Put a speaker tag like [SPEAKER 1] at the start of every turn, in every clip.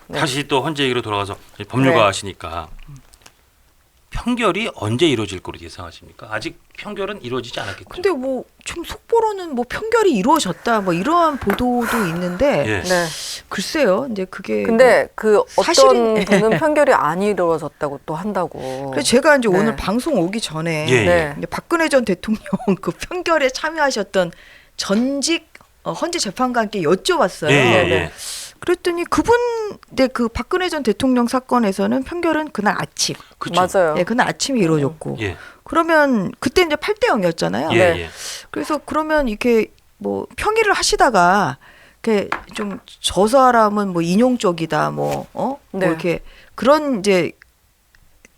[SPEAKER 1] 네.
[SPEAKER 2] 다시 또 헌재 얘기로 돌아가서 법률가
[SPEAKER 1] 네.
[SPEAKER 2] 하시니까 평결이 언제 이루어질 거로 예상하십니까? 아직 평결은 이루어지지 않았겠죠.
[SPEAKER 3] 근데 뭐 좀 속보로는 뭐 편결이 이루어졌다 뭐 이러한 보도도 있는데
[SPEAKER 2] 예.
[SPEAKER 1] 네.
[SPEAKER 3] 글쎄요. 이제 그게
[SPEAKER 1] 근데 그 어떤
[SPEAKER 3] 사실은-
[SPEAKER 1] 분은 편결이 안 이루어졌다고 또 한다고.
[SPEAKER 3] 그래서 제가 이제
[SPEAKER 1] 네.
[SPEAKER 3] 오늘 방송 오기 전에
[SPEAKER 2] 예,
[SPEAKER 1] 네.
[SPEAKER 3] 이제 박근혜 전 대통령 그 편결에 참여하셨던 전직 헌재 재판관께 여쭤봤어요.
[SPEAKER 2] 예, 예,
[SPEAKER 1] 네,
[SPEAKER 2] 예.
[SPEAKER 3] 그랬더니 그분 네, 그 박근혜 전 대통령 사건에서는 편결은 그날 아침,
[SPEAKER 2] 그쵸.
[SPEAKER 1] 맞아요.
[SPEAKER 3] 예, 그날 아침에 이루어졌고
[SPEAKER 2] 예.
[SPEAKER 3] 그러면 그때 이제 8대 0이었잖아요.
[SPEAKER 2] 예,
[SPEAKER 1] 네.
[SPEAKER 2] 예.
[SPEAKER 3] 그래서 그러면 이렇게 뭐 평의를 하시다가 이렇게 좀 저 사람은 뭐 인용 쪽이다 뭐
[SPEAKER 1] 네.
[SPEAKER 3] 뭐 이렇게 그런 이제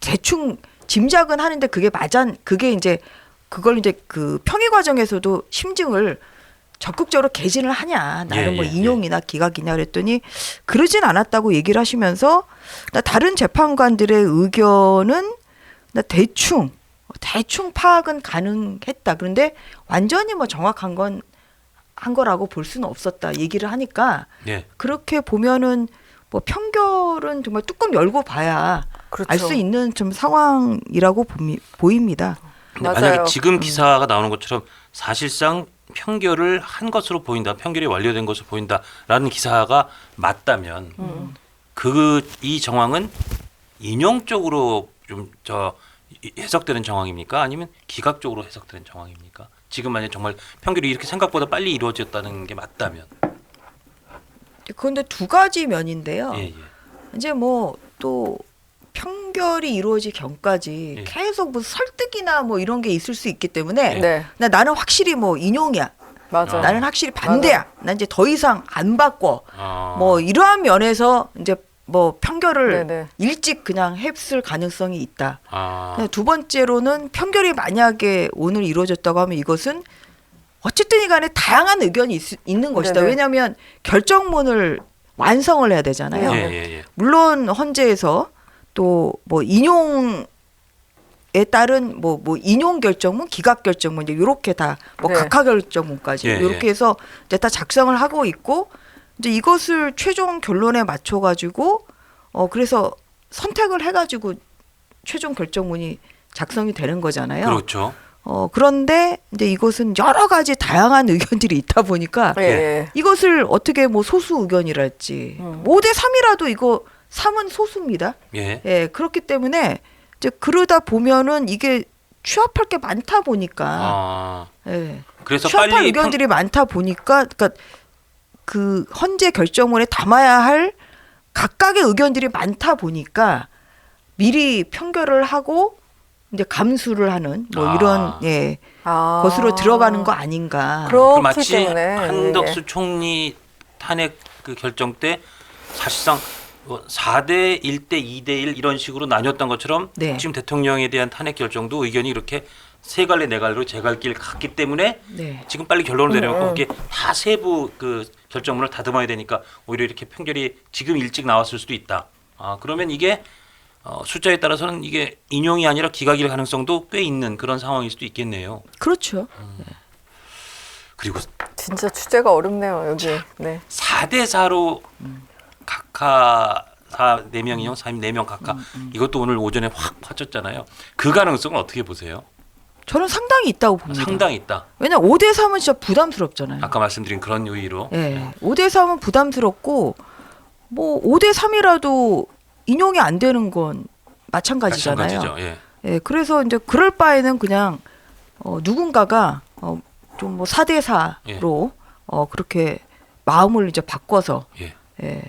[SPEAKER 3] 대충 짐작은 하는데 그게 이제 그걸 이제 그 평의 과정에서도 심증을 적극적으로 개진을 하냐 나는
[SPEAKER 2] 예,
[SPEAKER 3] 뭐
[SPEAKER 2] 예,
[SPEAKER 3] 인용이나 기각이냐 그랬더니 그러진 않았다고 얘기를 하시면서 나 다른 재판관들의 의견은 나 대충 파악은 가능했다. 그런데 완전히 뭐 정확한 건 한 거라고 볼 수는 없었다. 얘기를 하니까
[SPEAKER 2] 예.
[SPEAKER 3] 그렇게 보면은 뭐 편결은 정말 뚜껑 열고 봐야
[SPEAKER 1] 그렇죠.
[SPEAKER 3] 알 수 있는 좀 상황이라고 보입니다.
[SPEAKER 2] 근데
[SPEAKER 1] 맞아요.
[SPEAKER 2] 만약에 지금 기사가 나오는 것처럼 사실상 평결을 한 것으로 보인다, 평결이 완료된 것으로 보인다라는 기사가 맞다면 이 정황은 인용적으로 좀 해석되는 정황입니까? 아니면 기각적으로 해석되는 정황입니까? 지금 만약 정말 평결이 이렇게 생각보다 빨리 이루어졌다는 게 맞다면,
[SPEAKER 3] 그런데 두 가지 면인데요.
[SPEAKER 2] 예, 예.
[SPEAKER 3] 이제 뭐 또 편결이 이루어지기 전까지
[SPEAKER 2] 예.
[SPEAKER 3] 계속 뭐 설득이나 뭐 이런 게 있을 수 있기 때문에
[SPEAKER 1] 네.
[SPEAKER 3] 나는 확실히 뭐 인용이야.
[SPEAKER 1] 맞아요.
[SPEAKER 3] 나는 확실히 반대야. 난 이제 더 이상 안 바꿔. 뭐 이러한 면에서 이제 뭐 편결을
[SPEAKER 1] 네네.
[SPEAKER 3] 일찍 그냥 했을 가능성이 있다.
[SPEAKER 2] 아,
[SPEAKER 3] 근데 두 번째로는 편결이 만약에 오늘 이루어졌다고 하면 이것은 어쨌든 간에 다양한 의견이 있는 것이다.
[SPEAKER 1] 네네.
[SPEAKER 3] 왜냐하면 결정문을 완성을 해야 되잖아요.
[SPEAKER 2] 예, 예, 예.
[SPEAKER 3] 물론 헌재에서 또 뭐 인용에 따른 뭐 인용 결정문, 기각 결정문 이제 요렇게 다 뭐
[SPEAKER 1] 네.
[SPEAKER 3] 각하 결정문까지
[SPEAKER 2] 예, 예.
[SPEAKER 3] 요렇게 해서 이제 다 작성을 하고 있고 이제 이것을 최종 결론에 맞춰 가지고 그래서 선택을 해 가지고 최종 결정문이 작성이 되는 거잖아요.
[SPEAKER 2] 그렇죠.
[SPEAKER 3] 그런데 이제 이것은 여러 가지 다양한 의견들이 있다 보니까
[SPEAKER 1] 예. 예.
[SPEAKER 3] 이것을 어떻게 뭐 소수 의견이랄지 5대 3이라도 이거 3은 소수입니다.
[SPEAKER 2] 예.
[SPEAKER 3] 예, 그렇기 때문에 이제 그러다 보면은 이게 취합할 게 많다 보니까
[SPEAKER 2] 아,
[SPEAKER 3] 예.
[SPEAKER 2] 그래서
[SPEAKER 3] 취합할
[SPEAKER 2] 빨리
[SPEAKER 3] 의견들이 많다 보니까 그러니까 그 헌재 결정문에 담아야 할 각각의 의견들이 많다 보니까 미리 편결을 하고 이제 감수를 하는 뭐 이런 예,
[SPEAKER 1] 아.
[SPEAKER 3] 것으로 들어가는 거 아닌가.
[SPEAKER 1] 그렇기
[SPEAKER 2] 마치
[SPEAKER 1] 때문에
[SPEAKER 2] 한덕수
[SPEAKER 1] 예.
[SPEAKER 2] 총리 탄핵 그 결정 때 사실상 4대 1대 2대 1 이런 식으로 나뉘었던 것처럼
[SPEAKER 3] 네.
[SPEAKER 2] 지금 대통령에 대한 탄핵 결정도 의견이 이렇게 세 갈래 네 갈래로 제갈 길 갔기 때문에
[SPEAKER 3] 네.
[SPEAKER 2] 지금 빨리 결론을 내려놓고 그게 다 세부 그 결정문을 다듬어야 되니까 오히려 이렇게 편결이 지금 일찍 나왔을 수도 있다. 그러면 이게 숫자에 따라서는 이게 인용이 아니라 기각일 가능성도 꽤 있는 그런 상황일 수도 있겠네요.
[SPEAKER 3] 그렇죠.
[SPEAKER 2] 그리고
[SPEAKER 1] 진짜 취재가 어렵네요 여기. 네.
[SPEAKER 2] 4대 4로 각하 4명 인용 4명 각하 이것도 오늘 오전에 확 퍼졌잖아요. 그 가능성은 어떻게 보세요?
[SPEAKER 3] 저는 상당히 있다고 봅니다.
[SPEAKER 2] 상당히 있다.
[SPEAKER 3] 왜냐면 5대 3은 진짜 부담스럽잖아요.
[SPEAKER 2] 아까 말씀드린 그런 요의로.
[SPEAKER 3] 예. 5대 3은 부담스럽고 뭐 5대 3이라도 인용이 안 되는 건 마찬가지잖아요.
[SPEAKER 2] 마찬가지죠. 예.
[SPEAKER 3] 예. 그래서 이제 그럴 바에는 그냥 누군가가 좀 뭐 4대 4로 그렇게 마음을 이제 바꿔서
[SPEAKER 2] 예.
[SPEAKER 3] 예.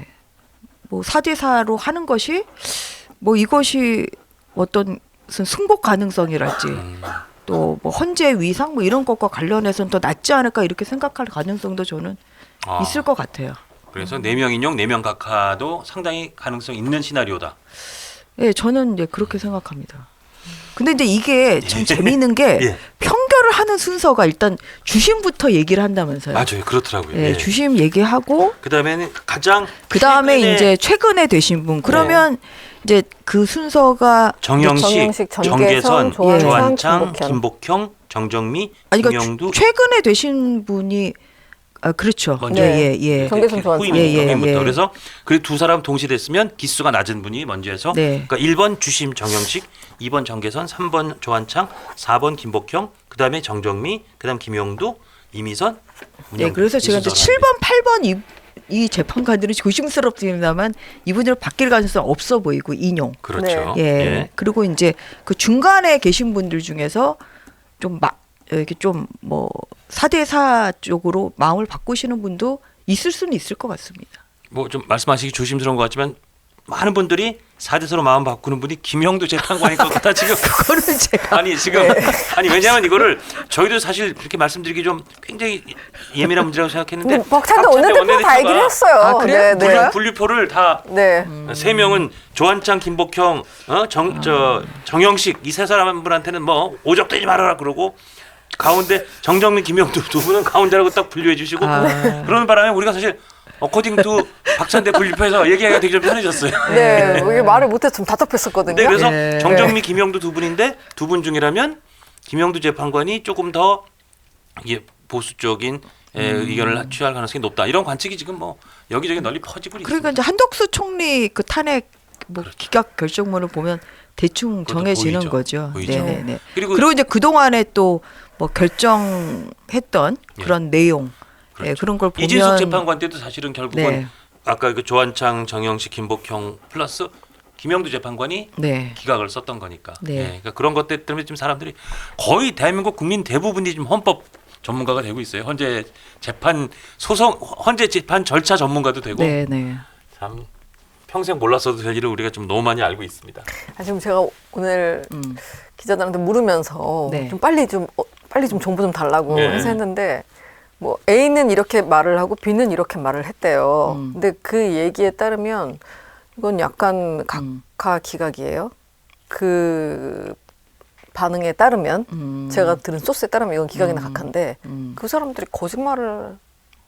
[SPEAKER 3] 뭐 4대 4로 하는 것이 뭐 이것이 어떤 무슨 승복 가능성이랄지 또 뭐 헌재 위상 뭐 이런 것과 관련해서는 더 낫지 않을까 이렇게 생각할 가능성도 저는 있을 것 같아요.
[SPEAKER 2] 그래서 4명 인용 4명 각하도 상당히 가능성 있는 시나리오다.
[SPEAKER 3] 예, 저는 이제 그렇게 생각합니다. 근데 이제 이게 참 재미있는 게
[SPEAKER 2] 예.
[SPEAKER 3] 편결을 하는 순서가 일단 주심부터 얘기를 한다면서요.
[SPEAKER 2] 맞아요. 그렇더라고요.
[SPEAKER 3] 예,
[SPEAKER 2] 예.
[SPEAKER 3] 주심 얘기하고
[SPEAKER 2] 그다음에는 가장
[SPEAKER 3] 그다음에
[SPEAKER 2] 최근에
[SPEAKER 3] 이제 최근에 되신 분 그러면 이제 그 순서가
[SPEAKER 2] 정영식,
[SPEAKER 1] 정계선,
[SPEAKER 2] 정계선,
[SPEAKER 1] 조한창,
[SPEAKER 2] 조한창,
[SPEAKER 1] 김복현.
[SPEAKER 2] 김복형, 정정미,
[SPEAKER 3] 아니 그러니까
[SPEAKER 2] 김영두.
[SPEAKER 3] 최근에 되신 분이 아 그렇죠.
[SPEAKER 2] 먼저
[SPEAKER 3] 예, 예, 예.
[SPEAKER 1] 경계선 조안창.
[SPEAKER 2] 후임인
[SPEAKER 3] 예, 예,
[SPEAKER 2] 경임부터.
[SPEAKER 3] 예.
[SPEAKER 2] 그래서 그 두 사람 동시에 됐으면 기수가 낮은 분이 먼저 해서
[SPEAKER 3] 네.
[SPEAKER 2] 그러니까 1번 주심 정영식, 2번 정계선, 3번 조한창, 4번 김복형, 그다음에 정정미, 그다음 김용두, 이미선,
[SPEAKER 3] 네, 그래서 제가 이제 7번, 8번 이 재판관들은 조심스럽습니다만 이분들 바뀔 가능성 없어 보이고 인용.
[SPEAKER 2] 그렇죠.
[SPEAKER 3] 예.
[SPEAKER 2] 예.
[SPEAKER 3] 그리고 이제 그 중간에 계신 분들 중에서 좀 이렇게 좀 뭐 4대4 쪽으로 마음을 바꾸시는 분도 있을 수는 있을 것 같습니다.
[SPEAKER 2] 뭐 좀 말씀하시기 조심스러운 것 같지만 많은 분들이 4대서로 마음 바꾸는 분이 김형두 재판관일 것 같다 지금.
[SPEAKER 3] 그거는 제가
[SPEAKER 2] 아니 지금 아니 왜냐하면 이거를 저희도 사실 그렇게 말씀드리기 좀 굉장히 예민한 문제라고 생각했는데
[SPEAKER 1] 근데 박찬대 원내대표 다 얘기를 했어요.
[SPEAKER 3] 아, 그래요?
[SPEAKER 1] 네, 네.
[SPEAKER 2] 분류표를 다
[SPEAKER 1] 네.
[SPEAKER 2] 세 명은 조한창, 김복형, 정영식 이 세 사람분한테는 뭐 오적되지 말아라 그러고 가운데 정정민, 김영두 두 분은 가운데라고 딱 분류해 주시고 그러는 바람에 우리가 사실 어코딩 투 박찬대 분류표에서 얘기하기가 되게 좀 편해졌어요.
[SPEAKER 1] 네. 이게 말을 못해서 좀 답답했었거든요.
[SPEAKER 2] 네, 그래서
[SPEAKER 3] 네.
[SPEAKER 2] 정정민, 김영두 두 분인데 두 분 중이라면 김영두 재판관이 조금 더 이게 보수 쪽인 의견을 취할 가능성이 높다. 이런 관측이 지금 뭐 여기저기 널리 퍼지고 있습니다.
[SPEAKER 3] 그러니까 이제 한덕수 총리 그 탄핵 뭐 기각 결정문을 보면 대충
[SPEAKER 2] 그것도
[SPEAKER 3] 정해지는
[SPEAKER 2] 보이죠.
[SPEAKER 3] 거죠.
[SPEAKER 2] 보이죠.
[SPEAKER 3] 네네네.
[SPEAKER 2] 그리고
[SPEAKER 3] 이제 그 동안에 또 뭐 결정했던
[SPEAKER 2] 예.
[SPEAKER 3] 그런 내용,
[SPEAKER 2] 그렇죠.
[SPEAKER 3] 예, 그런 걸 보면
[SPEAKER 2] 이진숙 재판관 때도 사실은 결국은
[SPEAKER 3] 네.
[SPEAKER 2] 아까 그 조한창, 정영식, 김복형 플러스 김영두 재판관이
[SPEAKER 3] 네.
[SPEAKER 2] 기각을 썼던 거니까.
[SPEAKER 3] 네.
[SPEAKER 2] 예, 그러니까 그런 것들 때문에 지금 사람들이 거의 대한민국 국민 대부분이 지금 헌법 전문가가 되고 있어요. 현재 재판 절차 전문가도 되고
[SPEAKER 3] 네네.
[SPEAKER 2] 참 평생 몰랐어도 될 일을 우리가 좀 너무 많이 알고 있습니다.
[SPEAKER 1] 지금 제가 오늘 기자들한테 물으면서
[SPEAKER 3] 네.
[SPEAKER 1] 좀 빨리 좀 정보 좀 달라고
[SPEAKER 2] 네.
[SPEAKER 1] 해서 했는데 뭐 A는 이렇게 말을 하고 B는 이렇게 말을 했대요. 근데 그 얘기에 따르면 이건 약간 각하 기각이에요. 그 반응에 따르면 제가 들은 소스에 따르면 이건 기각이나 각하인데 그 사람들이 거짓말을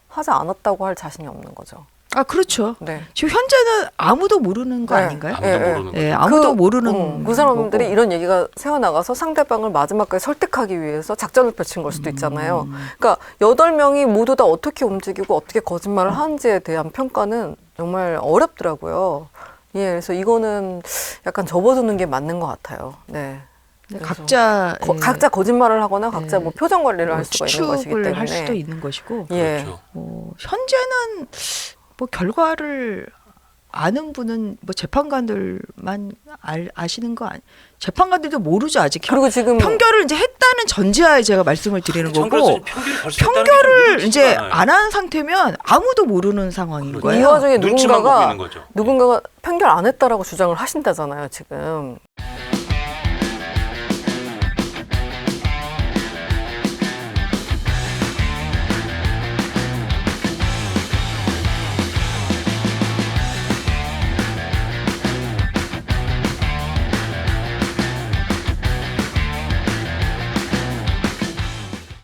[SPEAKER 1] 하지 않았다고 할 자신이 없는 거죠.
[SPEAKER 3] 아 그렇죠.
[SPEAKER 1] 네.
[SPEAKER 3] 지금 현재는 아무도 모르는 거
[SPEAKER 1] 네.
[SPEAKER 3] 아닌가요?
[SPEAKER 2] 아무도
[SPEAKER 1] 예, 예.
[SPEAKER 2] 모르는
[SPEAKER 3] 예,
[SPEAKER 2] 거죠.
[SPEAKER 3] 아무도 모르는
[SPEAKER 1] 그 사람들이
[SPEAKER 3] 거고.
[SPEAKER 1] 이런 얘기가 새어나가서 상대방을 마지막까지 설득하기 위해서 작전을 펼친 걸 수도 있잖아요. 그러니까 8명이 모두 다 어떻게 움직이고 어떻게 거짓말을 하는지에 대한 평가는 정말 어렵더라고요. 예, 그래서 이거는 약간 접어두는 게 맞는 것 같아요. 네. 그래서
[SPEAKER 3] 각자
[SPEAKER 1] 각자 거짓말을 하거나 각자 뭐 표정 관리를 할 수가 있는 것이기
[SPEAKER 3] 추측을
[SPEAKER 1] 때문에.
[SPEAKER 3] 할 수도 있는 것이고
[SPEAKER 1] 예.
[SPEAKER 2] 그렇죠.
[SPEAKER 3] 현재는 뭐 결과를 아는 분은 뭐 재판관들만 아시는 거 아니? 재판관들도 모르죠 아직.
[SPEAKER 1] 그리고 지금
[SPEAKER 3] 평결을 이제 했다는 전제하에 제가 말씀을 드리는 거고
[SPEAKER 2] 평결을 벌써 했다는 게
[SPEAKER 3] 평결을
[SPEAKER 2] 좀
[SPEAKER 3] 이제
[SPEAKER 2] 믿어지지가 않아요.
[SPEAKER 3] 안 한 상태면 아무도 모르는 상황인
[SPEAKER 2] 그렇죠.
[SPEAKER 1] 이
[SPEAKER 3] 거예요.
[SPEAKER 1] 와중에
[SPEAKER 2] 눈치만 보고 있는 거죠.
[SPEAKER 1] 누군가가 편결 안 했다라고 주장을 하신다잖아요, 지금.